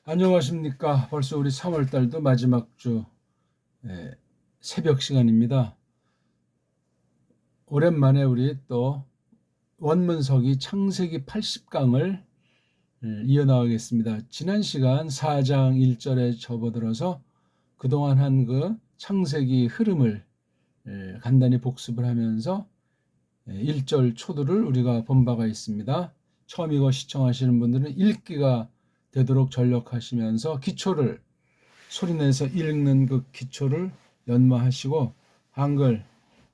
안녕하십니까. 벌써 우리 3월 달도 마지막 주 새벽 시간입니다. 오랜만에 우리 또 원문서기 창세기 80강을 이어나가겠습니다. 지난 시간 4장 1절에 접어들어서 그동안 한 그 창세기 흐름을 간단히 복습을 하면서 1절 초두를 우리가 본 바가 있습니다. 처음 이거 시청하시는 분들은 읽기가 되도록 전력하시면서 기초를 소리내서 읽는 그 기초를 연마하시고 한글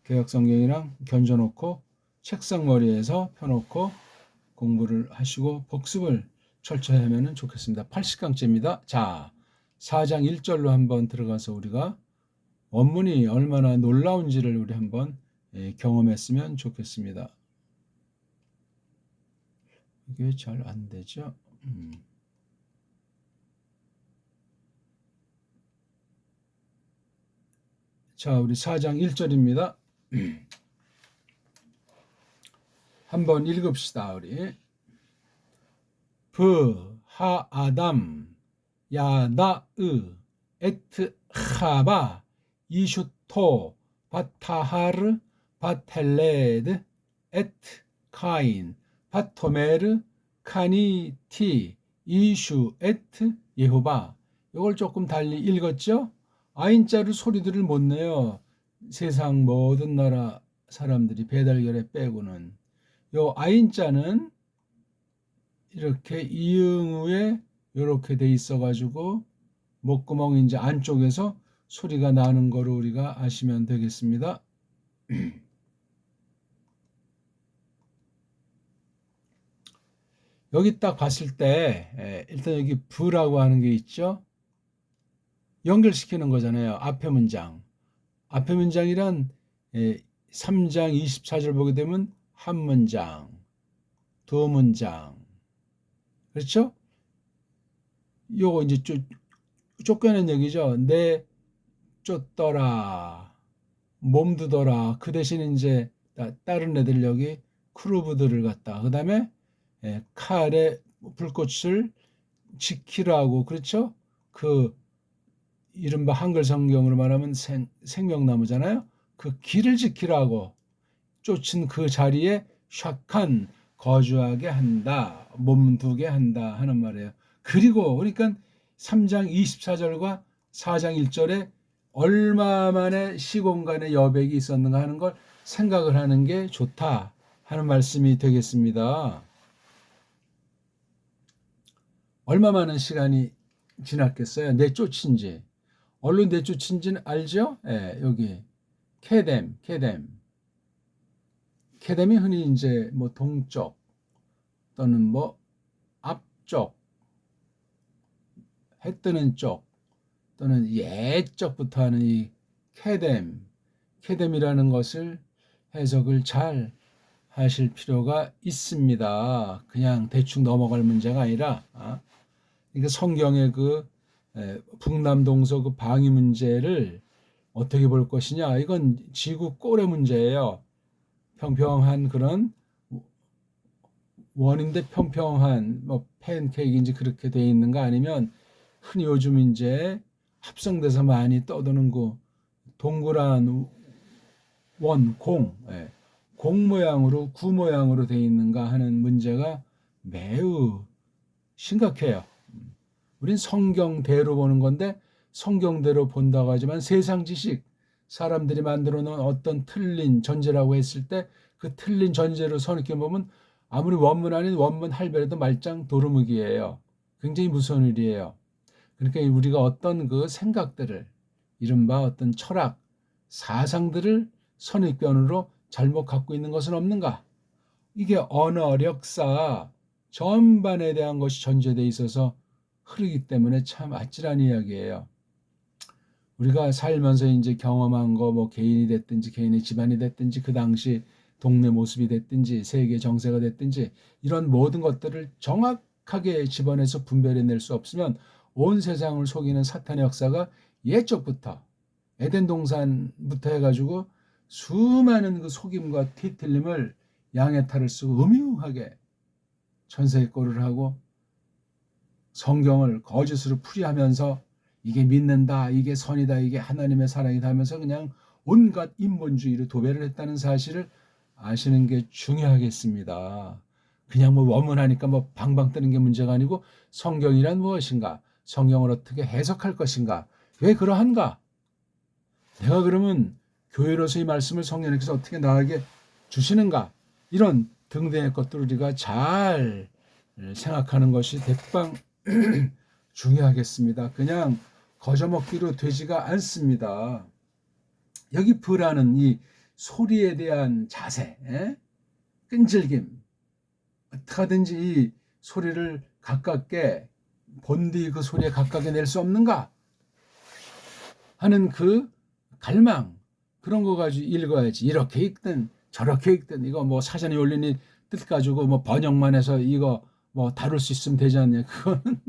개혁성경이랑 견져놓고 책상 머리에서 펴놓고 공부를 하시고 복습을 철저히 하면 좋겠습니다. 80강째입니다. 자, 4장 1절로 한번 들어가서 우리가 원문이 얼마나 놀라운지를 우리 한번 경험했으면 좋겠습니다. 이게 잘 안 되죠? 자, 우리 4장 1절입니다. 한번 읽읍시다, 우리. 하 아담 야다으 에트 하바 이슈토 바타하르 바텔레드 에트 카인 바토메르 카니티 이슈 에트 예호바. 이걸 조금 달리 읽었죠? 아인자를 소리들을 못 내요. 세상 모든 나라 사람들이 배달결에 빼고는. 요 아인자는 이렇게 이응우에 이렇게 돼 있어 가지고 목구멍 이제 안쪽에서 소리가 나는 거로 우리가 아시면 되겠습니다. 여기 딱 봤을 때 일단 여기 부라고 하는 게 있죠. 연결시키는 거잖아요. 앞에 문장. 앞에 문장이란 3장 24절 보게 되면 한 문장, 두 문장. 그렇죠? 요거 이제 쫓겨낸 얘기죠. 내 쫓더라, 몸두더라. 그 대신 이제 다른 애들 여기 크루브들을 갖다. 그 다음에 칼에 불꽃을 지키라고. 그렇죠? 그 이른바 한글 성경으로 말하면 생명나무잖아요. 그 길을 지키라고 쫓은 그 자리에 샥한 거주하게 한다, 몸두게 한다 하는 말이에요. 그리고 그러니까 3장 24절과 4장 1절에 얼마만의 시공간의 여백이 있었는가 하는 걸 생각을 하는 게 좋다 하는 말씀이 되겠습니다. 얼마 많은 시간이 지났겠어요? 내쫓은 지. 얼른 내쫓은지는 알죠? 여기 케뎀이 흔히 이제 뭐 동쪽 또는 뭐 앞쪽, 해 뜨는 쪽 또는 예쪽부터 하는 이 케뎀이라는 것을 해석을 잘 하실 필요가 있습니다. 그냥 대충 넘어갈 문제가 아니라 그러니까 성경의 그 북남동서 그 방위 문제를 어떻게 볼 것이냐, 이건 지구 꼴의 문제예요. 평평한 그런 원인데 평평한 뭐 팬케이크인지 그렇게 돼 있는가, 아니면 흔히 요즘 이제 합성돼서 많이 떠도는 그 동그란 공 모양으로 구 모양으로 돼 있는가 하는 문제가 매우 심각해요. 우린 성경대로 보는 건데, 성경대로 본다고 하지만 세상 지식, 사람들이 만들어 놓은 어떤 틀린 전제라고 했을 때 그 틀린 전제로 선입견 보면 아무리 원문 아닌 원문 할배라도 말짱 도루묵이에요. 굉장히 무서운 일이에요. 그러니까 우리가 어떤 그 생각들을, 이른바 어떤 철학, 사상들을 선입견으로 잘못 갖고 있는 것은 없는가? 이게 언어, 역사 전반에 대한 것이 전제되어 있어서 흐르기 때문에 참 아찔한 이야기예요. 우리가 살면서 이제 경험한 거, 뭐 개인이 됐든지 개인의 집안이 됐든지 그 당시 동네 모습이 됐든지 세계 정세가 됐든지 이런 모든 것들을 정확하게 집어내서 분별해낼 수 없으면 온 세상을 속이는 사탄의 역사가 예적부터 에덴 동산부터 해가지고 수많은 그 속임과 뒤틀림을 양의 탈을 쓰고 음흉하게 천세의 꼴을 하고 성경을 거짓으로 풀이하면서 이게 믿는다, 이게 선이다, 이게 하나님의 사랑이다 하면서 그냥 온갖 인본주의로 도배를 했다는 사실을 아시는 게 중요하겠습니다. 그냥 뭐 원문하니까 뭐 방방 뜨는 게 문제가 아니고 성경이란 무엇인가? 성경을 어떻게 해석할 것인가? 왜 그러한가? 내가 그러면 교회로서 이 말씀을 성령님께서 어떻게 나에게 주시는가? 이런 등등의 것들을 우리가 잘 생각하는 것이 대빵 중요하겠습니다. 그냥 거저먹기로 되지가 않습니다. 여기 브라는 이 소리에 대한 자세, 끈질김, 어떻게 하든지 이 소리를 가깝게 본디 그 소리에 가깝게 낼 수 없는가 하는 그 갈망, 그런 거 가지고 읽어야지. 이렇게 읽든 저렇게 읽든 이거 뭐 사전에 올리니 뜻 가지고 뭐 번역만 해서 이거 뭐 다룰 수 있으면 되지 않냐. 그거는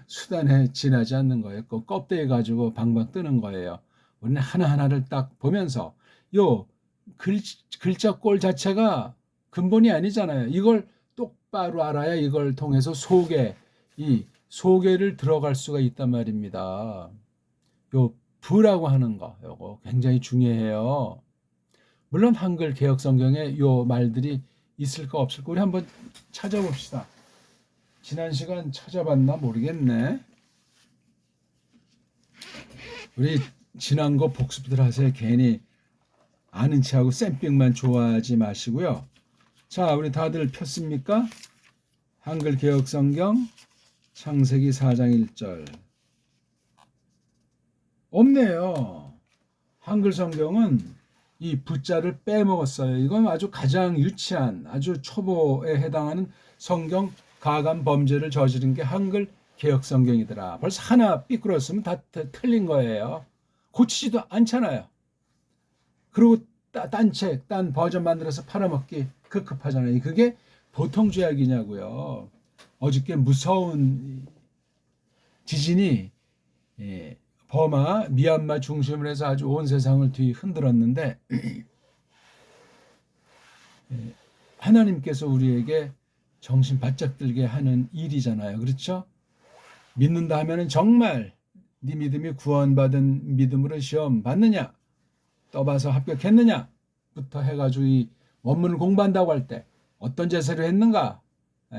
수단에 지나지 않는 거예요. 그 껍데기 가지고 방방 뜨는 거예요. 우리는 하나하나를 딱 보면서 요 글자 꼴 자체가 근본이 아니잖아요. 이걸 똑바로 알아야 이걸 통해서 이 속에를 들어갈 수가 있단 말입니다. 요 부라고 하는 거, 요거 굉장히 중요해요. 물론 한글 개혁 성경에 요 말들이 있을까 없을까 우리 한번 찾아봅시다. 지난 시간 찾아봤나 모르겠네. 우리 지난 거 복습들 하세요. 괜히 아는 체하고 쌤빙만 좋아하지 마시고요. 자, 우리 다들 폈습니까? 한글 개혁 성경 창세기 4장 1절. 없네요. 한글 성경은 이 부자를 빼먹었어요. 이건 아주 가장 유치한, 아주 초보에 해당하는 성경 가감 범죄를 저지른 게 한글 개혁 성경이더라. 벌써 하나 삐뚤었으면 다 틀린 거예요. 고치지도 않잖아요. 그리고 딴 책, 딴 버전 만들어서 팔아먹기 급급하잖아요. 그게 보통 죄악이냐고요. 어저께 무서운 지진이 버마, 미얀마 중심으로 해서 아주 온 세상을 흔들었는데 하나님께서 우리에게 정신 바짝 들게 하는 일이잖아요. 그렇죠? 믿는다 하면은 정말 네 믿음이 구원받은 믿음으로 시험 받느냐, 떠봐서 합격했느냐 부터 해가지고 이 원문을 공부한다고 할 때 어떤 제사를 했는가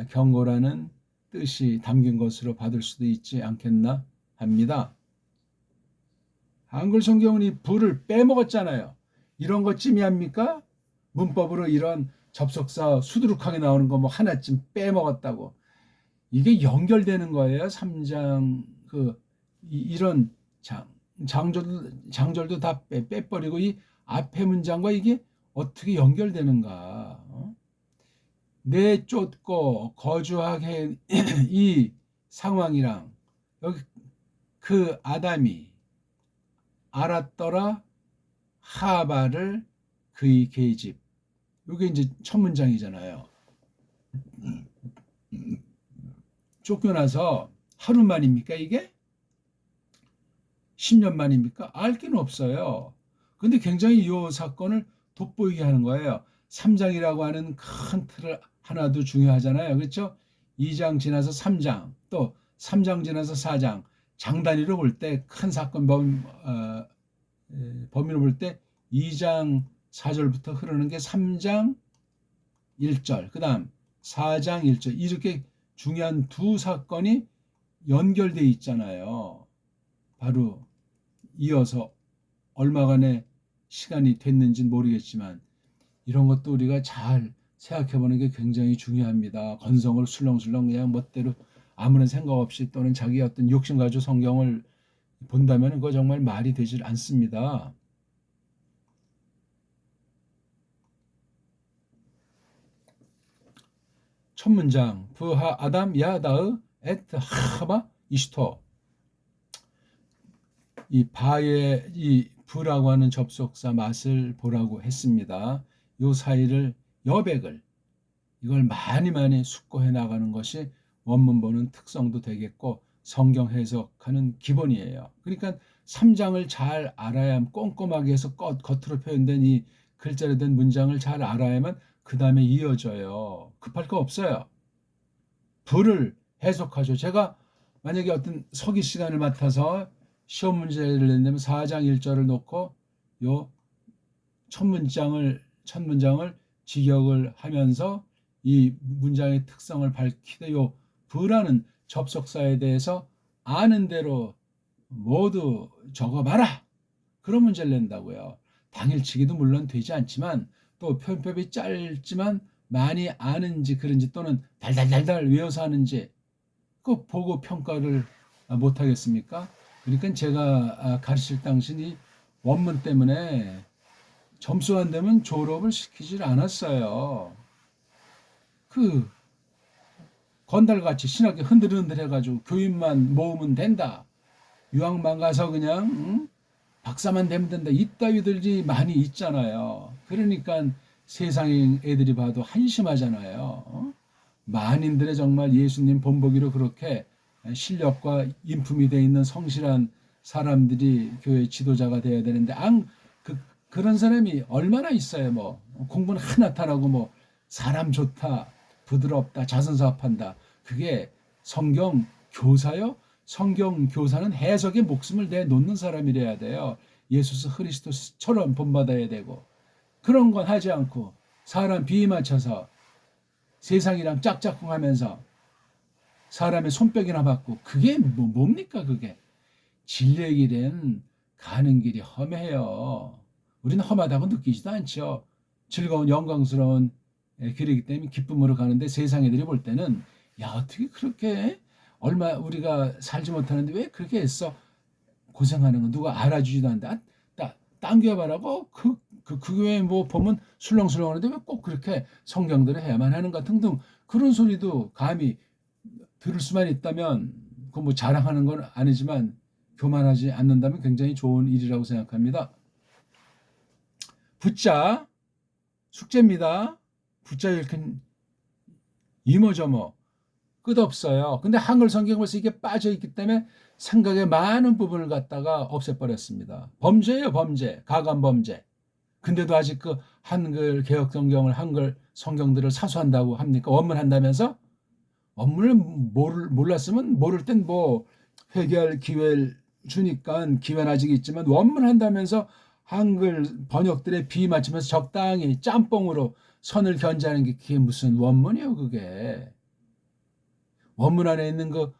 경고라는 뜻이 담긴 것으로 받을 수도 있지 않겠나 합니다. 한글 성경은 이 부를 빼먹었잖아요. 이런 것 찜이합니까? 문법으로 이런 접속사 수두룩하게 나오는 거 뭐 하나쯤 빼먹었다고. 이게 연결되는 거예요. 3장 이런 장절도 다 빼버리고 이 앞에 문장과 이게 어떻게 연결되는가? 내쫓고 거주하게 이 상황이랑 여기 그 아담이 알았더라 하바를 그의 계집. 이게 이제 첫 문장이잖아요. 쫓겨나서 하루 만입니까 이게? 10년 만입니까? 알 길은 없어요. 근데 굉장히 이 사건을 돋보이게 하는 거예요. 3장이라고 하는 큰 틀을 하나도 중요하잖아요. 그렇죠? 2장 지나서 3장, 또 3장 지나서 4장. 장 단위로 볼 때 큰 사건 범위로 볼 때 2장 4절부터 흐르는 게 3장 1절, 그 다음 4장 1절 이렇게 중요한 두 사건이 연결되어 있잖아요. 바로 이어서 얼마간의 시간이 됐는지는 모르겠지만 이런 것도 우리가 잘 생각해보는 게 굉장히 중요합니다. 건성을 술렁술렁 그냥 멋대로 아무런 생각 없이 또는 자기 어떤 욕심 가지고 성경을 본다면 그거 정말 말이 되질 않습니다. 첫 문장 부하 아담 야다의 에트 하바 이슈토. 이 바의 이 부라고 하는 접속사 맛을 보라고 했습니다. 요 사이를 여백을 이걸 많이 숙고해 나가는 것이 원문 보는 특성도 되겠고 성경 해석하는 기본이에요. 그러니까 3장을 잘 알아야 꼼꼼하게 해서 겉으로 표현된 이 글자로 된 문장을 잘 알아야만 그 다음에 이어져요. 급할 거 없어요. 부를 해석하죠. 제가 만약에 어떤 서기 시간을 맡아서 시험 문제를 낸다면 4장 1절을 놓고 요 첫 문장을 직역을 하면서 이 문장의 특성을 밝히되 요 부라는 접속사에 대해서 아는 대로 모두 적어봐라. 그런 문제를 낸다고요. 당일치기도 물론 되지 않지만 또 편법이 짧지만 많이 아는지 그런지 또는 달달달달 외워서 하는지 그 보고 평가를 못 하겠습니까? 그러니까 제가 가르칠 당시 원문 때문에 점수 안 되면 졸업을 시키질 않았어요. 그 건달같이 신학교 흔들흔들 해가지고 교인만 모으면 된다. 유학만 가서 그냥 박사만 되면 된다. 이따위들이 많이 있잖아요. 그러니까 세상의 애들이 봐도 한심하잖아요. 만인들의 정말 예수님 본보기로 그렇게 실력과 인품이 되어 있는 성실한 사람들이 교회 지도자가 되어야 되는데 그런 사람이 얼마나 있어요. 뭐 공부는 하나 타라고 뭐 사람 좋다, 부드럽다, 자선사업한다. 그게 성경 교사요? 성경 교사는 해석에 목숨을 내놓는 사람이래야 돼요. 예수 그리스도처럼 본받아야 되고 그런 건 하지 않고 사람 비위 맞춰서 세상이랑 짝짝꿍하면서 사람의 손뼉이나 받고 그게 뭡니까 그게. 진리의 길은 가는 길이 험해요. 우리는 험하다고 느끼지도 않죠. 즐거운 영광스러운 길이기 때문에 기쁨으로 가는데 세상 애들이 볼 때는 야 어떻게 그렇게 얼마 우리가 살지 못하는데 왜 그렇게 애써 고생하는 거 누가 알아주지도 않는데 당겨봐라고 그 교회 뭐 보면 술렁술렁하는데 왜 꼭 그렇게 성경대로 해야만 하는가 등등 그런 소리도 감히 들을 수만 있다면 그 뭐 자랑하는 건 아니지만 교만하지 않는다면 굉장히 좋은 일이라고 생각합니다. 부자 숙제입니다. 부자 읽은 이모저모 끝없어요. 근데 한글 성경 벌써 이게 빠져 있기 때문에 생각의 많은 부분을 갖다가 없애버렸습니다. 범죄예요, 범죄. 가감 범죄. 근데도 아직 그 한글 개혁 성경을 한글 성경들을 사수한다고 합니까? 원문한다면서? 원문을 몰랐으면 모를 땐 뭐 회개할 기회를 주니까 기회는 아직 있지만 원문한다면서 한글 번역들의 비 맞추면서 적당히 짬뽕으로 선을 견제하는 게 그게 무슨 원문이에요 그게. 원문 안에 있는 그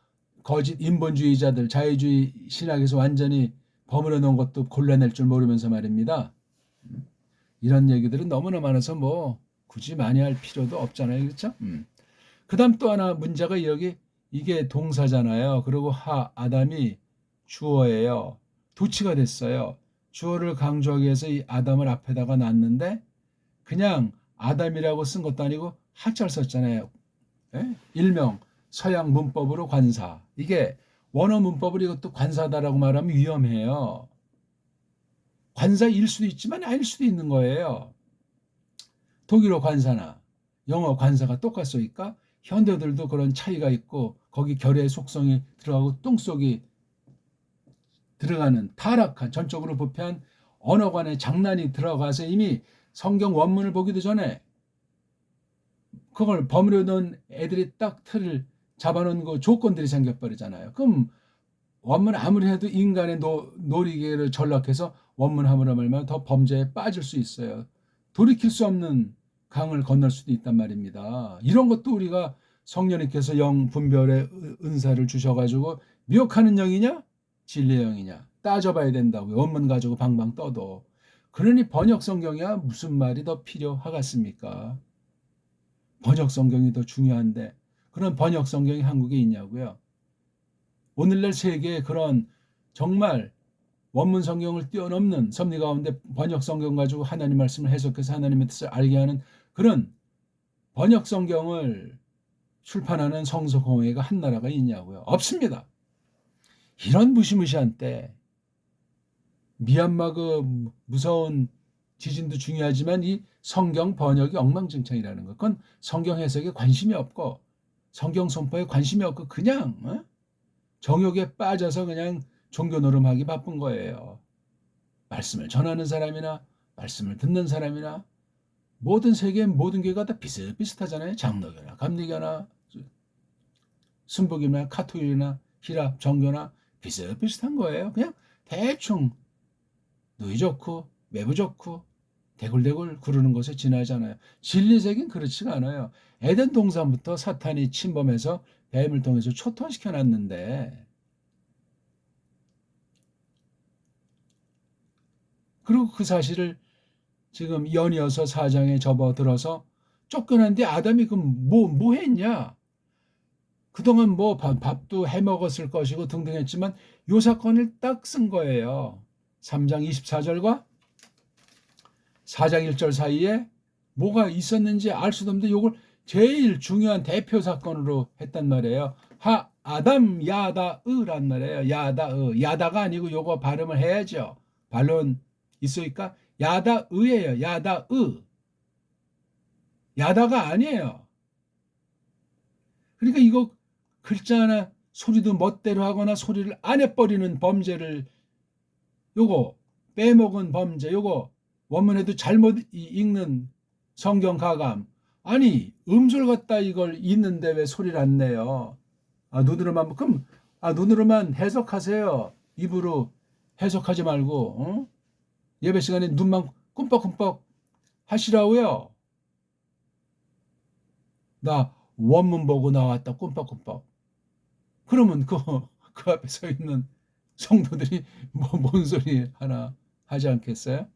거짓 인본주의자들 자유주의 신학에서 완전히 버무려 놓은 것도 골라낼 줄 모르면서 말입니다. 이런 얘기들은 너무나 많아서 뭐 굳이 많이 할 필요도 없잖아요. 그렇죠? 그 다음 또 하나 문제가 여기 이게 동사잖아요. 그리고 아담이 주어예요. 도치가 됐어요. 주어를 강조하기 위해서 이 아담을 앞에다가 놨는데 그냥 아담이라고 쓴 것도 아니고 하자를 썼잖아요. 예? 일명 서양 문법으로 관사. 이게 원어 문법으로 이것도 관사다라고 말하면 위험해요. 관사일 수도 있지만 아닐 수도 있는 거예요. 독일어 관사나 영어 관사가 똑같으니까 현대들도 그런 차이가 있고 거기 결의 속성이 들어가고 똥속이 들어가는 타락한 전적으로 부패한 언어관의 장난이 들어가서 이미 성경 원문을 보기도 전에 그걸 버무려 놓은 애들이 딱 틀을 잡아놓은 그 조건들이 생겨버리잖아요. 그럼 원문 아무리 해도 인간의 놀이개를 전락해서 원문함으로 말하면 더 범죄에 빠질 수 있어요. 돌이킬 수 없는 강을 건널 수도 있단 말입니다. 이런 것도 우리가 성령님께서 영 분별의 은사를 주셔가지고 미혹하는 영이냐 진리의 영이냐 따져봐야 된다고요. 원문 가지고 방방 떠도. 그러니 번역 성경이야 무슨 말이 더 필요하겠습니까? 번역 성경이 더 중요한데 그런 번역 성경이 한국에 있냐고요. 오늘날 세계에 그런 정말 원문 성경을 뛰어넘는 섭리 가운데 번역 성경 가지고 하나님 말씀을 해석해서 하나님의 뜻을 알게 하는 그런 번역 성경을 출판하는 성서공회가 한 나라가 있냐고요. 없습니다. 이런 무시무시한 때 미얀마 그 무서운 지진도 중요하지만 이 성경 번역이 엉망진창이라는 것. 그건 성경 해석에 관심이 없고 성경 선포에 관심이 없고 그냥 정욕에 빠져서 그냥 종교 노름하기 바쁜 거예요. 말씀을 전하는 사람이나 말씀을 듣는 사람이나 모든 세계의 모든 교회가 다 비슷비슷하잖아요. 장로교나 감리교나 순복음이나 카토릭이나 히랍, 정교나 비슷비슷한 거예요. 그냥 대충 누이 좋고 매부 좋고 대굴대굴 구르는 것에 지나잖아요. 진리세계는 그렇지가 않아요. 에덴 동산부터 사탄이 침범해서 뱀을 통해서 초토화시켜 놨는데, 그리고 그 사실을 지금 연이어서 사장에 접어들어서 쫓겨난 뒤 아담이 그럼 뭐 했냐? 그동안 뭐 밥도 해 먹었을 것이고 등등 했지만 요 사건을 딱 쓴 거예요. 3장 24절과 4장 1절 사이에 뭐가 있었는지 알 수도 없는데 요걸 제일 중요한 대표 사건으로 했단 말이에요. 아담 야다으란 말이에요. 야다가 아니고 요거 발음을 해야죠. 반론 있으니까 야다으예요. 야다가 아니에요. 그러니까 이거 글자 하나 소리도 멋대로 하거나 소리를 안 해버리는 범죄를, 요거 빼먹은 범죄, 요거 원문에도 잘못 읽는 성경 가감. 아니 음절 갖다 이걸 읽는데 왜 소리를 안 내요? 눈으로만 해석하세요. 입으로 해석하지 말고, 예배 시간에 눈만 끔뻑끔뻑 하시라고요. 나 원문 보고 나왔다 끔뻑끔뻑. 그러면 그 앞에 서 있는 성도들이 뭔 소리 하나 하지 않겠어요?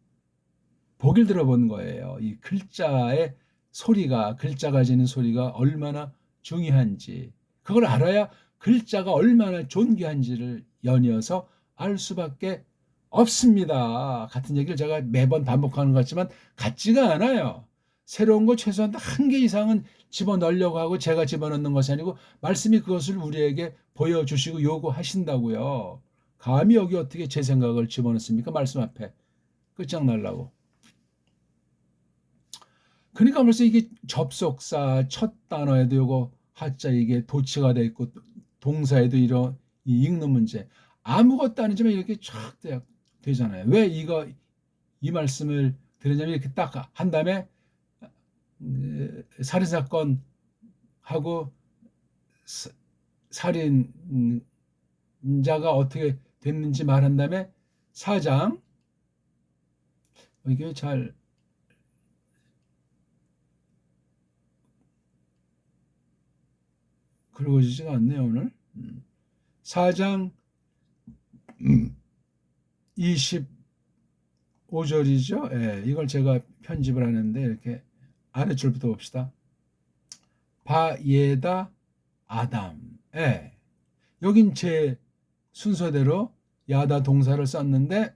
보길 들어본 거예요. 이 글자의 소리가, 글자가 지는 소리가 얼마나 중요한지, 그걸 알아야 글자가 얼마나 존귀한지를 연이어서 알 수밖에 없습니다. 같은 얘기를 제가 매번 반복하는 것 같지만 같지가 않아요. 새로운 거 최소한 한 개 이상은 집어넣으려고 하고 제가 집어넣는 것이 아니고 말씀이 그것을 우리에게 보여주시고 요구하신다고요. 감히 여기 어떻게 제 생각을 집어넣습니까? 말씀 앞에 끝장날라고. 그러니까 벌써 이게 접속사 첫 단어에도 요거 하자 이게 도치가 돼 있고 동사에도 이런 이 읽는 문제 아무것도 아니지만 이렇게 쫙 되잖아요. 왜 이 말씀을 드리냐면 이렇게 딱 한 다음에 살인 사건 하고 살인자가 어떻게 됐는지 말한 다음에 4장 이게 잘 긁어지지가 않네요 오늘. 4장 25절이죠. 예, 이걸 제가 편집을 하는데 이렇게 아래줄부터 봅시다. 바예다 아담. 예. 여긴 제 순서대로 야다 동사를 썼는데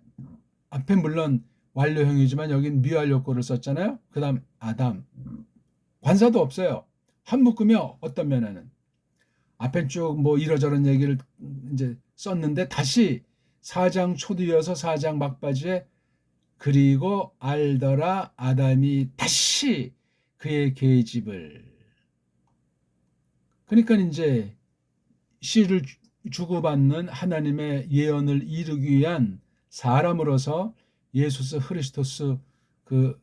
앞에 물론 완료형이지만 여긴 미완료거를 썼잖아요. 그 다음 아담. 관사도 없어요. 한 묶으며 어떤 면에는 앞에 쭉 뭐 이러저런 얘기를 이제 썼는데 다시 4장 초뒤여서 4장 막바지에 그리고 알더라 아담이 다시 그의 계집을, 그러니까 이제 씨를 주고받는 하나님의 예언을 이루기 위한 사람으로서 예수스 크리스토스 그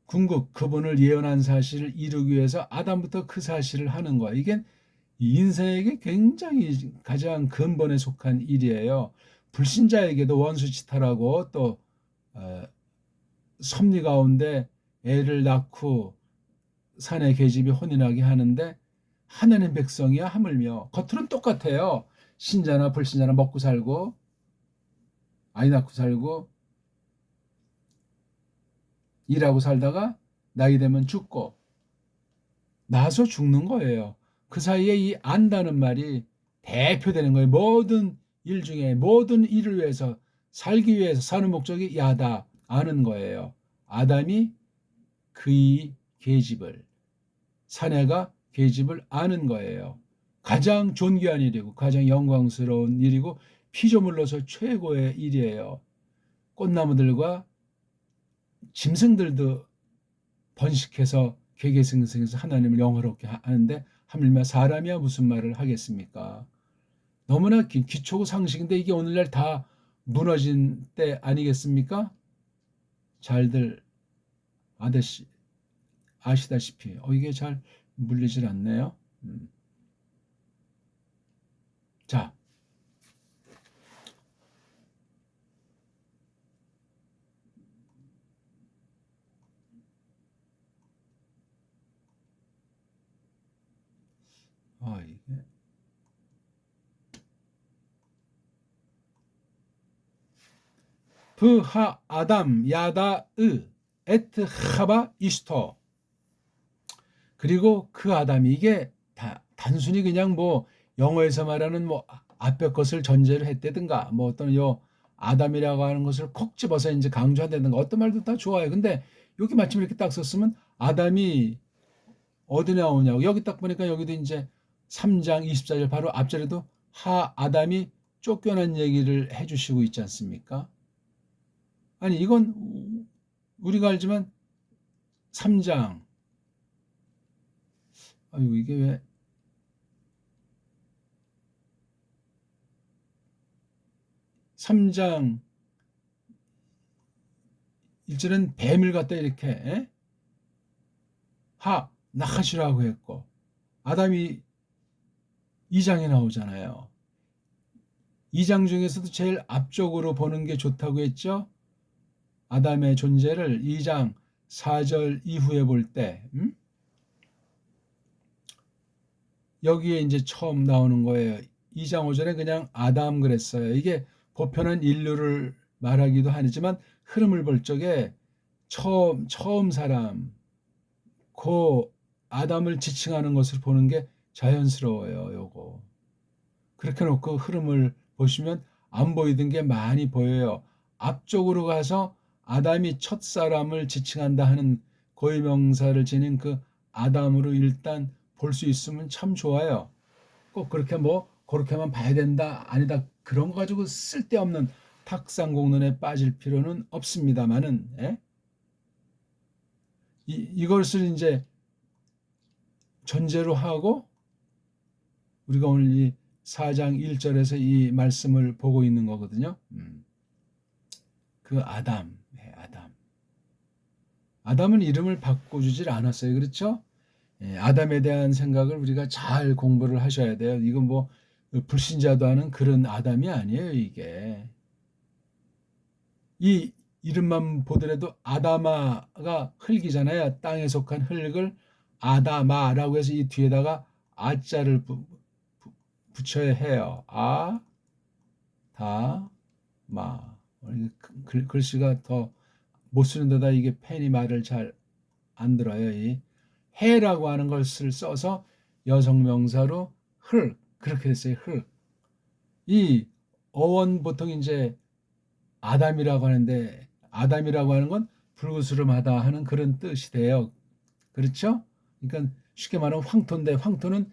궁극 그분을 예언한 사실을 이루기 위해서 아담부터 그 사실을 하는 거야. 이게 인생에게 굉장히 가장 근본에 속한 일이에요. 불신자에게도 원수지탈하고 또 섭리 가운데 애를 낳고 산의 계집이 혼인하게 하는데 하나님 백성이야 하물며 겉으로는 똑같아요. 신자나 불신자나 먹고 살고 아이 낳고 살고 일하고 살다가 나이 되면 죽고 나서 죽는 거예요. 그 사이에 이 안다는 말이 대표되는 거예요. 모든 일 중에 모든 일을 위해서 살기 위해서 사는 목적이 야다 아는 거예요. 아담이 그의 계집을, 사내가 계집을 아는 거예요. 가장 존귀한 일이고 가장 영광스러운 일이고 피조물로서 최고의 일이에요. 꽃나무들과 짐승들도 번식해서 개개승승해서 하나님을 영화롭게 하는데 하물며 사람이야 무슨 말을 하겠습니까? 너무나 기초고 상식인데 이게 오늘날 다 무너진 때 아니겠습니까? 잘들 아시다시피 이게 잘 물리질 않네요. 자, 이게 브하 아담 야다으 에트 하바 이스토. 그리고 그 아담이, 이게 단순히 그냥 뭐 영어에서 말하는 뭐 앞에 것을 전제로 했다든가 뭐 어떤 요 아담이라고 하는 것을 콕 집어서 이제 강조한다든가 어떤 말도 다 좋아요. 근데 여기 마침 이렇게 딱 썼으면 아담이 어디 나오냐고. 여기 딱 보니까 여기도 이제 3장 24절 바로 앞절에도 하 아담이 쫓겨난 얘기를 해주시고 있지 않습니까? 아니 이건 우리가 알지만 3장, 아이고 이게 왜 3장 1절은 뱀을 갖다 이렇게 나하시라고 했고 아담이 2장에 나오잖아요. 2장 중에서도 제일 앞쪽으로 보는 게 좋다고 했죠. 아담의 존재를 2장 4절 이후에 볼 때 여기에 이제 처음 나오는 거예요. 2장 5절에 그냥 아담 그랬어요. 이게 보편한 인류를 말하기도 하지만 흐름을 볼 적에 처음 사람 그 아담을 지칭하는 것을 보는 게 자연스러워요. 요거 그렇게 놓고 흐름을 보시면 안 보이던 게 많이 보여요. 앞쪽으로 가서 아담이 첫 사람을 지칭한다 하는 고유명사를 지닌 그 아담으로 일단 볼 수 있으면 참 좋아요. 꼭 그렇게 뭐 그렇게만 봐야 된다 아니다 그런 거 가지고 쓸데없는 탁상공론에 빠질 필요는 없습니다만은 이것을 이제 전제로 하고 우리가 오늘 이 4장 1절에서 이 말씀을 보고 있는 거거든요. 그 아담은 이름을 바꿔주질 않았어요. 그렇죠? 아담에 대한 생각을 우리가 잘 공부를 하셔야 돼요. 이건 뭐 불신자도 하는 그런 아담이 아니에요. 이게 이 이름만 보더라도 아다마가 흙이잖아요. 땅에 속한 흙을 아다마라고 해서 이 뒤에다가 아자를 붙여야 해요. 마. 글씨가 더 못 쓰는 데다 이게 펜이 말을 잘 안 들어요. 이 해라고 하는 것을 써서 여성 명사로 흙 그렇게 됐어요. 흙. 이 어원 보통 이제 아담이라고 하는데 아담이라고 하는 건 불구스름하다 하는 그런 뜻이 돼요. 그렇죠? 그러니까 쉽게 말하면 황토인데 황토는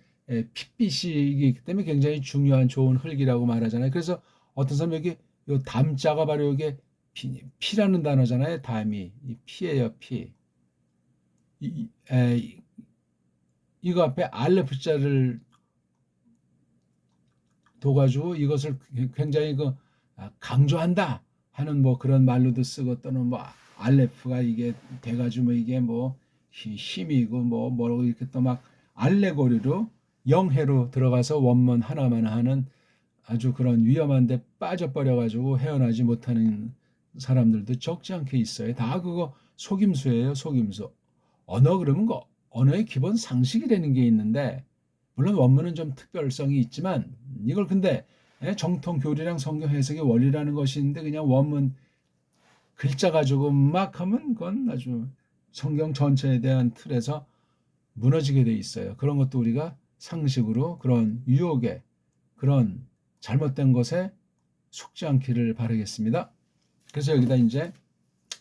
핏빛이기 때문에 굉장히 중요한 좋은 흙이라고 말하잖아요. 그래서 어떤 사람 여기 요 담자가 바로 이게 피라는 단어잖아요. 담이 이 피예요. 피. 이거 앞에 알레프자를 둬가지고 이것을 굉장히 강조한다 하는 뭐 그런 말로도 쓰고 또는 뭐 알레프가 이게 돼가지고 뭐 이게 뭐 힘이고 뭐 뭐라고 이렇게 또 막 알레고리로 영해로 들어가서 원문 하나만 하는 아주 그런 위험한데 빠져버려가지고 헤어나지 못하는 사람들도 적지 않게 있어요. 다 그거 속임수예요. 속임수. 언어 그러면 언어의 기본 상식이라는 게 있는데 물론 원문은 좀 특별성이 있지만 이걸 근데 정통 교리랑 성경 해석의 원리라는 것이 있는데 그냥 원문 글자 가지고 막 하면 그건 아주 성경 전체에 대한 틀에서 무너지게 돼 있어요. 그런 것도 우리가 상식으로 그런 유혹에 그런 잘못된 것에 속지 않기를 바라겠습니다. 그래서 여기다 이제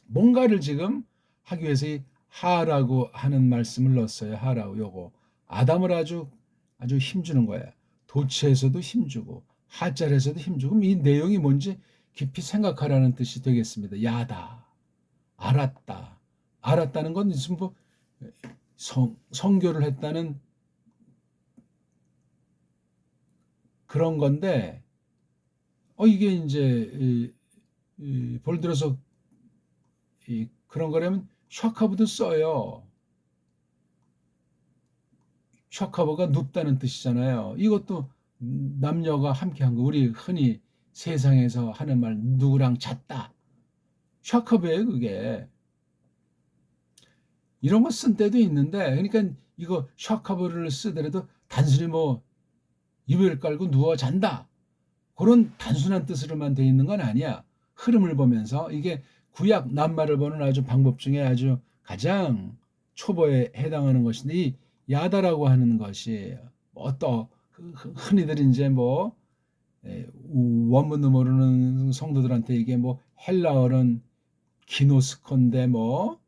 뭔가를 지금 하기 위해서 이 하라고 하는 말씀을 넣었어요. 하라고 요거 아담을 아주 힘주는 거예요. 도치에서도 힘주고 하짤에서도 힘주고 이 내용이 뭔지 깊이 생각하라는 뜻이 되겠습니다. 야다, 알았다는 건 무슨 뭐 성교를 했다는 그런 건데 이게 이제 볼 들어서 그런 거라면 샤카브도 써요. 샤카브가 눕다는 뜻이잖아요. 이것도 남녀가 함께한 거, 우리 흔히 세상에서 하는 말 누구랑 잤다. 샤커브예요 그게. 이런 거 쓴 때도 있는데, 그러니까 이거 샤커브를 쓰더라도 단순히 뭐 이불 깔고 누워 잔다, 그런 단순한 뜻으로만 돼 있는 건 아니야. 흐름을 보면서 이게 구약 낱말을 보는 아주 방법 중에 아주 가장 초보에 해당하는 것인데, 이 야다라고 하는 것이 또 흔히들 이제 뭐 원문도 모르는 성도들한테 이게 뭐 헬라어는 기노스콘데 뭐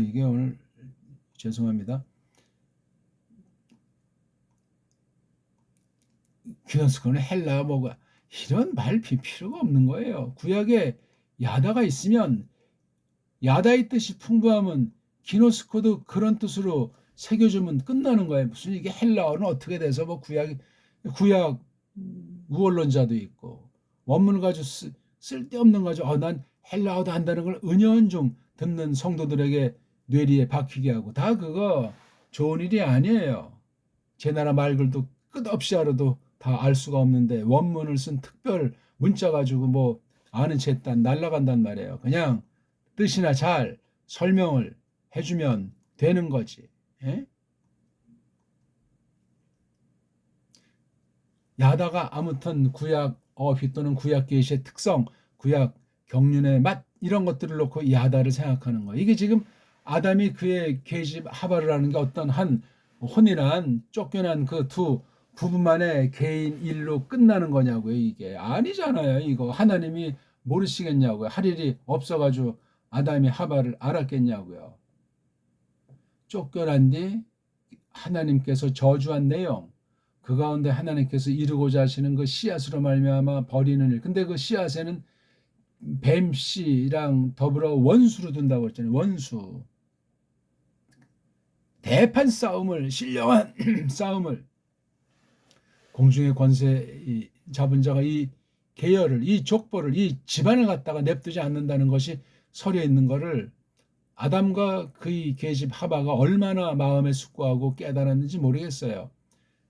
이게 오늘 죄송합니다. 기노스콘은 헬라어 뭐가, 이런 말 필요가 없는 거예요. 구약에 야다가 있으면 야다의 뜻이 풍부하면 기노스코도 그런 뜻으로 새겨주면 끝나는 거예요. 무슨 이게 헬라어는 어떻게 돼서 뭐 구약 우월론자도 있고 원문을 가지고 쓸데없는 가지고 난 헬라어도 한다는 걸 은연중 듣는 성도들에게 뇌리에 박히게 하고, 다 그거 좋은 일이 아니에요. 제 나라 말글도 끝없이 알아도 다 알 수가 없는데 원문을 쓴 특별 문자 가지고 뭐 아는 채 날라간단 말이에요. 그냥 뜻이나 잘 설명을 해주면 되는 거지. 예? 야다가 아무튼 구약 어휘 또는 구약 계시의 특성, 구약 경륜의 맛, 이런 것들을 놓고 야다를 생각하는 거예요. 이게 지금 아담이 그의 계집 하바를 하는 게 어떤 한 혼이란 쫓겨난 그 두 부부만의 개인 일로 끝나는 거냐고요. 이게 아니잖아요. 이거 하나님이 모르시겠냐고요. 할 일이 없어가지고 아담이 하바를 알았겠냐고요. 쫓겨난 뒤 하나님께서 저주한 내용, 그 가운데 하나님께서 이루고자 하시는 그 씨앗으로 말미암아 버리는 일. 근데 그 씨앗에는 뱀씨랑 더불어 원수로 둔다고 했잖아요. 원수. 대판 싸움을, 신령한 싸움을, 공중의 권세 잡은 자가 이 계열을, 이 족보를, 이 집안을 갖다가 냅두지 않는다는 것이 서려 있는 것을 아담과 그의 계집 하바가 얼마나 마음에 숙고하고 깨달았는지 모르겠어요.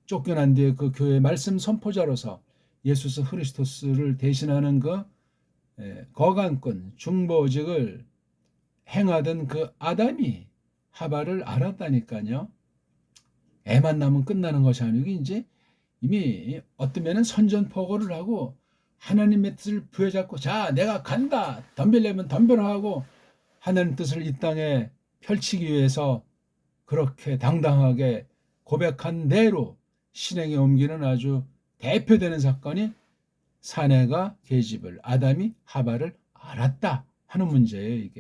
쫓겨난 뒤에 그 교회 말씀 선포자로서 예수스 그리스도스를 대신하는 그 거간꾼 중보직을 행하던 그 아담이 하바를 알았다니까요. 애만 나면 끝나는 것이 아니고 이제 이미 어떤 면은 선전포고를 하고 하나님의 뜻을 부여잡고, 자 내가 간다, 덤빌려면 덤벼라하고 하나님 뜻을 이 땅에 펼치기 위해서 그렇게 당당하게 고백한 대로 실행에 옮기는 아주 대표되는 사건이 사내가 계집을, 아담이 하바를 알았다 하는 문제예요.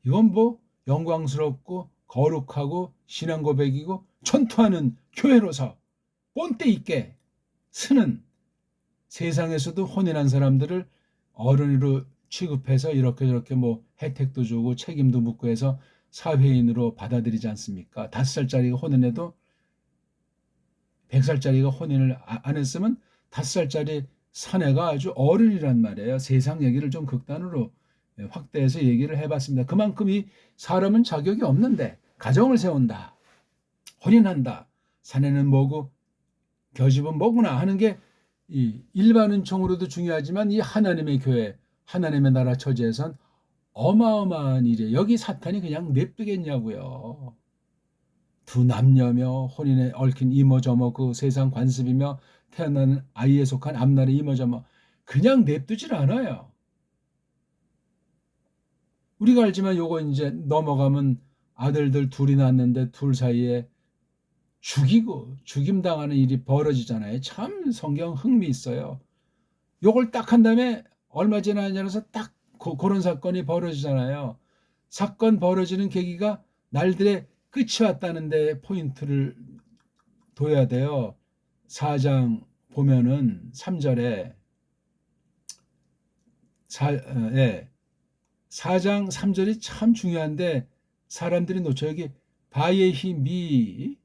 이건 뭐 영광스럽고 거룩하고 신앙 고백이고 천투하는 교회로서 꼰대 있게 쓰는, 세상에서도 혼인한 사람들을 어른으로 취급해서 이렇게 저렇게 뭐 혜택도 주고 책임도 묻고 해서 사회인으로 받아들이지 않습니까? 5살짜리가 혼인해도 100살짜리가 혼인을 안 했으면 5살짜리 사내가 아주 어른이란 말이에요. 세상 얘기를 좀 극단으로 확대해서 얘기를 해봤습니다. 그만큼 이 사람은 자격이 없는데 가정을 세운다, 혼인한다, 사내는 뭐고 겨집은 뭐구나 하는 게 이 일반 은총으로도 중요하지만 이 하나님의 교회, 하나님의 나라 처지에선 어마어마한 일이에요. 여기 사탄이 그냥 냅두겠냐고요. 두 남녀며 혼인에 얽힌 이모저모, 그 세상 관습이며 태어나는 아이에 속한 앞날의 이모저모 그냥 냅두질 않아요. 우리가 알지만 요거 이제 넘어가면 아들들 둘이 낳았는데 둘 사이에 죽이고 죽임당하는 일이 벌어지잖아요. 참 성경 흥미 있어요. 요걸 딱 한 다음에 얼마 지나지 않아서 딱 그런 사건이 벌어지잖아요. 사건 벌어지는 계기가 날들의 끝이 왔다는 데 포인트를 둬야 돼요. 4장 보면은 3절에 4장 3절이 참 중요한데 사람들이 놓쳐. 여기 바예히 미,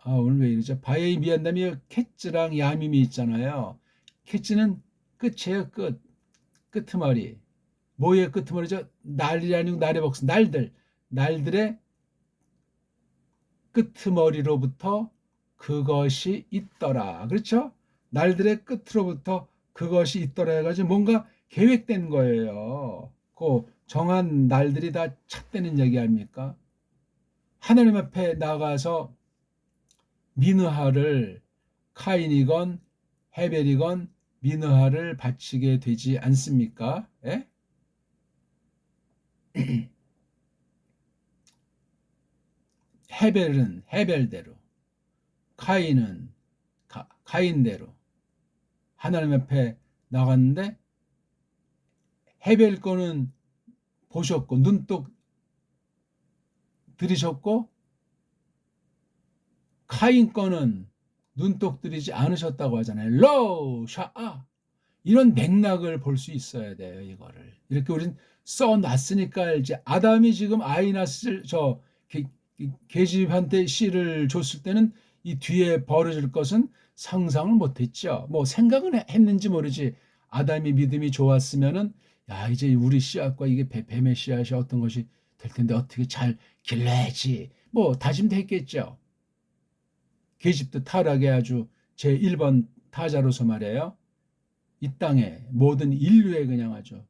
오늘 왜 이러죠? 바예히 미한 다음에 캣즈랑 야밈이 있잖아요. 캣즈는 끝이에요. 끄트머리. 뭐의 끄트머리죠? 날이 아니고 날의 복수. 날들의 끄트머리로부터 그것이 있더라. 그렇죠? 날들의 끝으로부터 그것이 있더라 해가지고 뭔가 계획된 거예요. 그 정한 날들이 다 찼다는 얘기 아닙니까? 하나님 앞에 나가서 미느하를 카인이건 헤벨이건 미느하를 바치게 되지 않습니까? 예? 헤벨은 헤벨대로, 카인은 카인대로 하나님 앞에 나갔는데 헤벨 거는 보셨고 눈독 들이셨고 카인 거는 눈독 들이지 않으셨다고 하잖아요. 로우 샤아 이런 맥락을 볼 수 있어야 돼요. 이거를 이렇게 우린 써놨으니까 이제 아담이 지금 아이 낳았을 저 계집한테 씨를 줬을 때는 이 뒤에 벌어질 것은 상상을 못했죠. 뭐 생각은 했는지 모르지. 아담이 믿음이 좋았으면은 야 이제 우리 씨앗과 이게 뱀의 씨앗이 어떤 것이 될 텐데 어떻게 잘 길러야지 뭐 다짐도 했겠죠. 계집도 타락의 아주 제1번 타자로서 말이에요. 이 땅에 모든 인류에 그냥 아주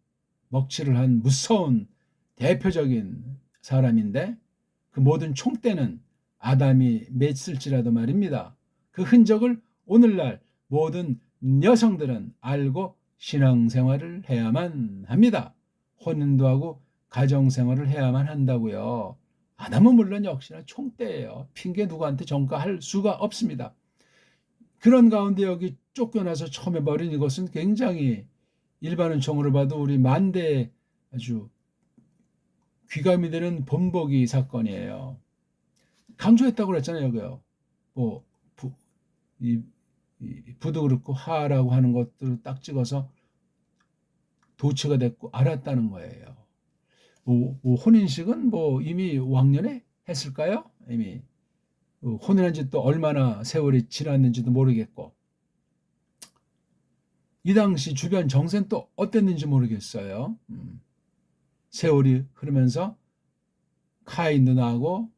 먹칠을 한 무서운 대표적인 사람인데 그 모든 총대는 아담이 맺을지라도 말입니다. 그 흔적을 오늘날 모든 여성들은 알고 신앙생활을 해야만 합니다. 혼인도 하고 가정생활을 해야만 한다고요. 아담은 물론 역시나 총대예요. 핑계 누구한테 전가할 수가 없습니다. 그런 가운데 여기 쫓겨나서 처음에 벌인 이것은 굉장히 일반은총으로 봐도 우리 만대에 아주 귀감이 되는 본보기 사건이에요. 강조했다고 그랬잖아요, 여기요. 뭐 부도 그렇고 하라고 하는 것들을 딱 찍어서 도치가 됐고 알았다는 거예요. 뭐 혼인식은 뭐 이미 왕년에 했을까요? 이미 혼인한 지 또 얼마나 세월이 지났는지도 모르겠고 이 당시 주변 정세는 또 어땠는지 모르겠어요. 세월이 흐르면서 카인도 나고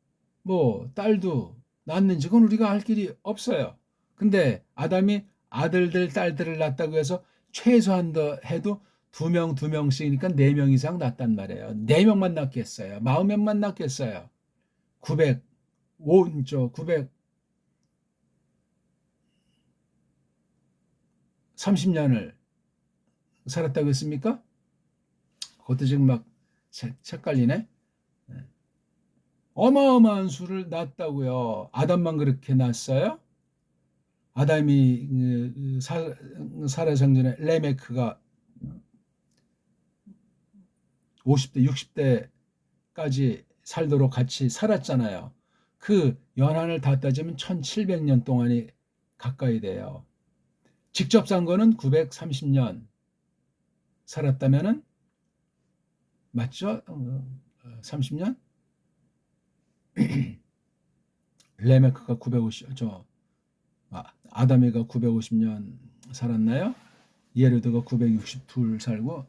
뭐 딸도 낳는지 그건 우리가 할 길이 없어요. 근데 아담이 아들들 딸들을 낳았다고 해서 최소한 더 해도 2명씩이니까 4명 이상 낳았단 말이에요. 4명만 낳겠어요. 40명만 낳겠어요. 930년을 살았다고 했습니까? 그것도 지금 막 색깔리네. 어마어마한 수를 낳았다고요. 아담만 그렇게 낳았어요? 아담이 살아생전에 레메크가 50대, 60대까지 살도록 같이 살았잖아요. 그 연한을 다 따지면 1700년 동안이 가까이 돼요. 직접 산 거는 930년 살았다면은 맞죠? 30년? 레메크가 950, 아담이가 950년 살았나요? 예르드가 962 살고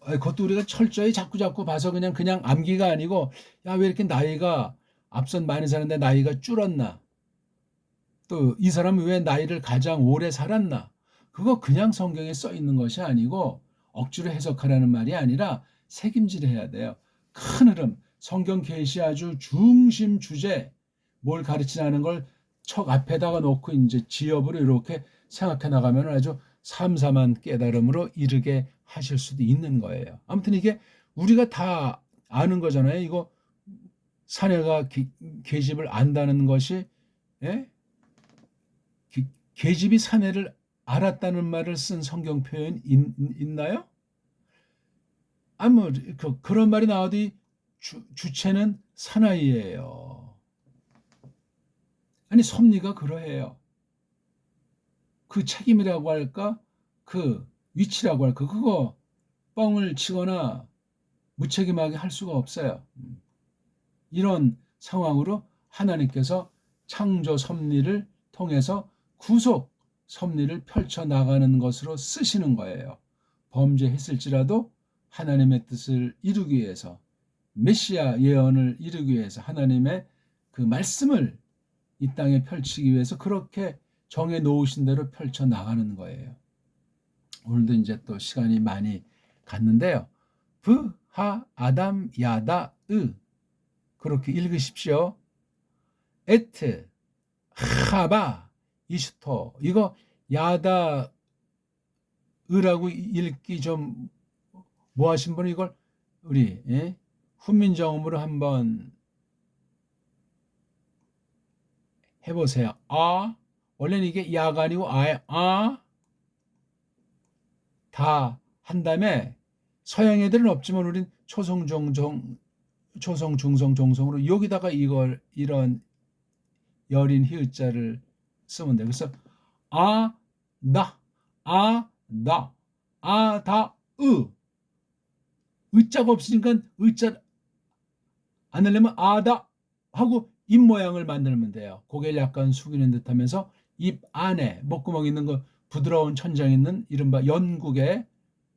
그것도 우리가 철저히 자꾸 봐서 그냥 암기가 아니고 야 왜 이렇게 나이가 앞선 많이 사는데 나이가 줄었나? 또 이 사람은 왜 나이를 가장 오래 살았나? 그거 그냥 성경에 써 있는 것이 아니고 억지로 해석하라는 말이 아니라 책임질 해야 돼요. 큰 흐름, 성경 계시 아주 중심 주제 뭘 가르치라는 걸 척 앞에다가 놓고 이제 지엽으로 이렇게 생각해 나가면 아주 삼삼한 깨달음으로 이르게 하실 수도 있는 거예요. 아무튼 이게 우리가 다 아는 거잖아요. 이거 사내가 계집을 안다는 것이 예? 계집이 사내를 알았다는 말을 쓴 성경 표현 있나요? 뭐 그런 말이 나와도 주체는 사나이예요. 아니 섭리가 그러해요. 그 책임이라고 할까? 그 위치라고 할까? 그거 뻥을 치거나 무책임하게 할 수가 없어요. 이런 상황으로 하나님께서 창조 섭리를 통해서 구속 섭리를 펼쳐나가는 것으로 쓰시는 거예요. 범죄했을지라도 하나님의 뜻을 이루기 위해서 메시아 예언을 이루기 위해서 하나님의 그 말씀을 이 땅에 펼치기 위해서 그렇게 정해 놓으신 대로 펼쳐 나가는 거예요. 오늘도 이제 또 시간이 많이 갔는데요. 브하 아담 야다 으 그렇게 읽으십시오. 에트 하바 이슈토 이거 야다 으라고 읽기 좀 뭐 하신 분은 이걸 우리 훈민정음으로 한번 해보세요. 아 원래는 이게 야가 아니고 아예 다 한 다음에 서양 애들은 없지만 우린 초성 중성 종성으로 여기다가 이걸 이런 여린 히읗자를 쓰면 돼. 그래서 나 다 의자가 없으니까 의자 안 하려면 아다 하고 입 모양을 만들면 돼요. 고개를 약간 숙이는 듯 하면서 입 안에 목구멍 있는 거 부드러운 천장 있는 이른바 연국의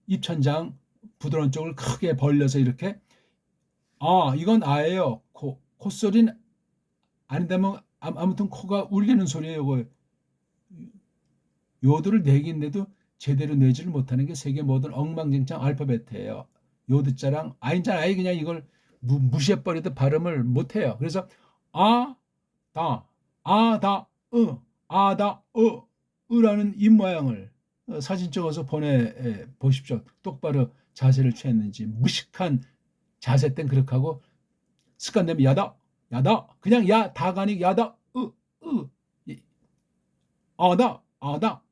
입천장 부드러운 쪽을 크게 벌려서 이렇게 이건 아예요. 콧소리는 아니다면 아무튼 코가 울리는 소리예요. 이거 요드를 내긴데도 제대로 내지를 못하는 게 세계 모든 엉망진창 알파벳이에요. 요드자랑 아인자는 아예 그냥 이걸 무시해버리도 발음을 못해요. 그래서 으라는 입 모양을 사진 찍어서 보내보십시오. 똑바로 자세를 취했는지. 무식한 자세 땐 그렇게 하고 습관되면 야다 그냥 다가 아니고 야다 아다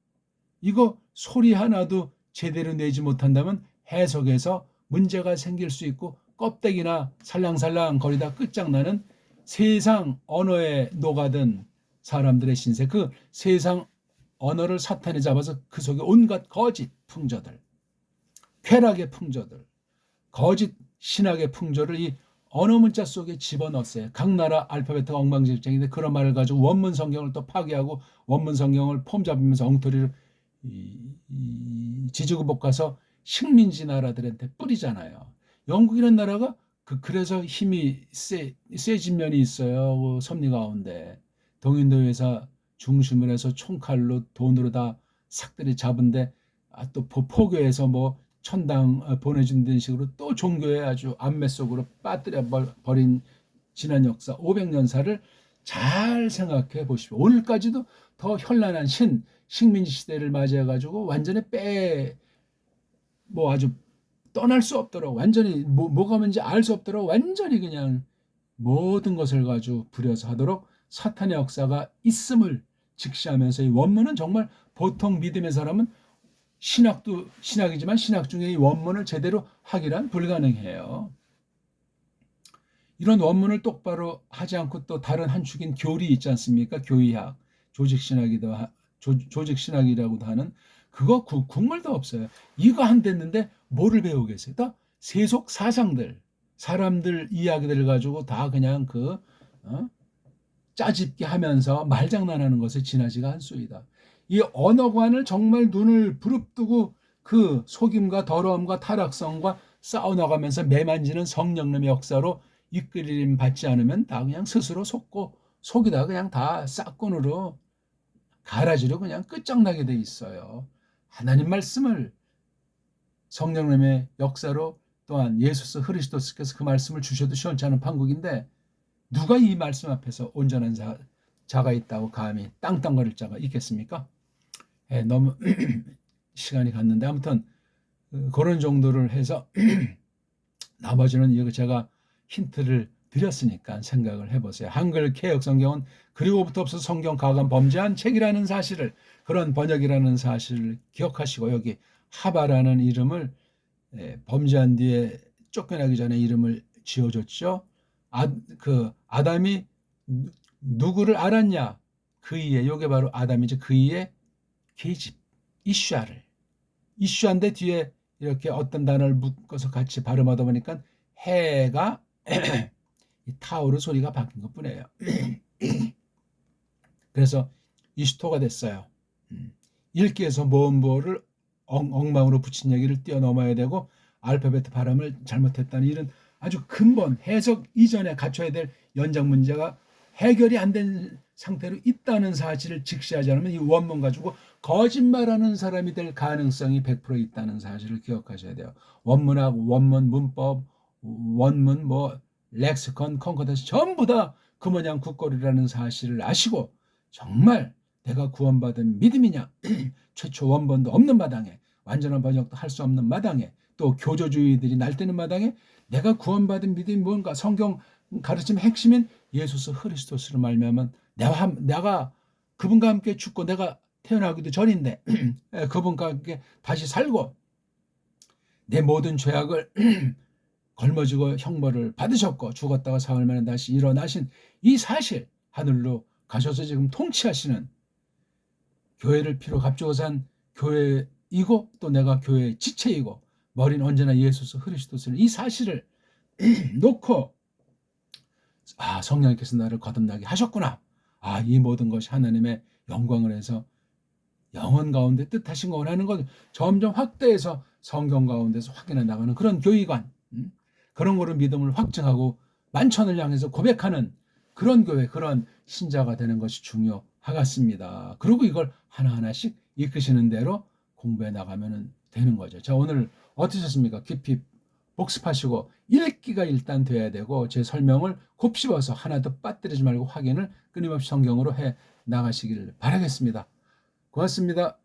이거 소리 하나도 제대로 내지 못한다면 해석에서 문제가 생길 수 있고 껍데기나 살랑살랑 거리다 끝장나는 세상 언어에 녹아든 사람들의 신세, 그 세상 언어를 사탄이 잡아서 그 속에 온갖 거짓 풍조들, 쾌락의 풍조들, 거짓 신학의 풍조를 이 언어 문자 속에 집어넣었어요. 각 나라 알파벳가 엉망진창인데 그런 말을 가지고 원문 성경을 또 파괴하고 원문 성경을 폼 잡으면서 엉터리를 지지고 볶아서 식민지 나라들한테 뿌리잖아요. 영국이라는 나라가 그래서 힘이 세진 면이 있어요. 그 섭리 가운데 동인도 회사 중심을 해서 총칼로 돈으로 다 삭들이 잡은데 또 포교해서 뭐 천당 보내준다는 식으로 또 종교에 아주 안매 속으로 빠뜨려 버린 지난 역사 500년사를 잘 생각해 보십시오. 오늘까지도 더 현란한 식민지 시대를 맞이해 가지고 완전히 아주 떠날 수 없도록 완전히 뭐가 뭔지 알 수 없도록 완전히 그냥 모든 것을 가지고 부려서 하도록 사탄의 역사가 있음을 직시하면서 이 원문은 정말 보통 믿음의 사람은 신학도 신학이지만 신학 중에 이 원문을 제대로 하기란 불가능해요. 이런 원문을 똑바로 하지 않고 또 다른 한 축인 교리 있지 않습니까? 교의학, 조직신학이라고도 하는 그거 국물도 없어요. 이거 한 됐는데 뭐를 배우겠어요? 다 세속 사상들, 사람들 이야기들을 가지고 다 그냥 짜집기 하면서 말장난하는 것에 지나지가 않소이다. 이 언어관을 정말 눈을 부릅뜨고 그 속임과 더러움과 타락성과 싸워나가면서 매만지는 성령님의 역사로 이끌림 받지 않으면 다 그냥 스스로 속이다 그냥 다 싹군으로 가라지로 그냥 끝장나게 돼 있어요. 하나님 말씀을 성령님의 역사로 또한 예수 그리스도께서 그 말씀을 주셔도 시원치 않은 판국인데 누가 이 말씀 앞에서 온전한 자가 있다고 감히 땅땅거릴 자가 있겠습니까? 너무 시간이 갔는데 아무튼 그런 정도를 해서 나머지는 이거 제가 힌트를 드렸으니까 생각을 해보세요. 한글 개역 성경은 그리고부터 없어서 성경 가감 범죄한 책이라는 사실을 그런 번역이라는 사실을 기억하시고 여기 하바라는 이름을 범죄한 뒤에 쫓겨나기 전에 이름을 지어줬죠. 아담이 누구를 알았냐? 그이의 요게 바로 아담이죠. 그이의 계집 이슈한데 뒤에 이렇게 어떤 단어를 묶어서 같이 발음하다 보니까 해가 타오르 소리가 바뀐 것뿐이에요. 그래서 이슈토가 됐어요. 읽기에서 모음보를 엉망으로 붙인 얘기를 뛰어넘어야 되고 알파벳 발음을 잘못했다는 이런 아주 근본 해석 이전에 갖춰야 될 연장 문제가 해결이 안 된 상태로 있다는 사실을 직시하지 않으면 이 원문 가지고 거짓말하는 사람이 될 가능성이 100% 있다는 사실을 기억하셔야 돼요. 원문학, 원문, 문법, 원문, 뭐 렉시컨, 컨코던스 전부 다 그 모양 국거리라는 사실을 아시고 정말 내가 구원받은 믿음이냐 최초 원본도 없는 마당에 완전한 번역도 할 수 없는 마당에 또 교조주의들이 날뛰는 마당에 내가 구원받은 믿음이 뭔가 성경 가르침 핵심인 예수 그리스도스로 말미암은 내가 그분과 함께 죽고 내가 태어나기도 전인데 그분과 함께 다시 살고 내 모든 죄악을 걸머지고 형벌을 받으셨고 죽었다가 사흘 만에 다시 일어나신 이 사실 하늘로 가셔서 지금 통치하시는 교회를 피로 값주고 산 교회이고 또 내가 교회의 지체이고 머리는 언제나 예수 그리스도스는 이 사실을 놓고 성령님께서 나를 거듭나게 하셨구나. 이 모든 것이 하나님의 영광을 해서 영혼 가운데 뜻하신 거 원하는 것 점점 확대해서 성경 가운데서 확인해 나가는 그런 교의관, 그런 거로 믿음을 확증하고 만천을 향해서 고백하는 그런 교회, 그런 신자가 되는 것이 중요하겠습니다. 그리고 이걸 하나하나씩 이끄시는 대로 공부해 나가면 되는 거죠. 자, 오늘 어떠셨습니까? 깊이 복습하시고 읽기가 일단 돼야 되고 제 설명을 곱씹어서 하나도 빠뜨리지 말고 확인을 끊임없이 성경으로 해 나가시길 바라겠습니다. 고맙습니다.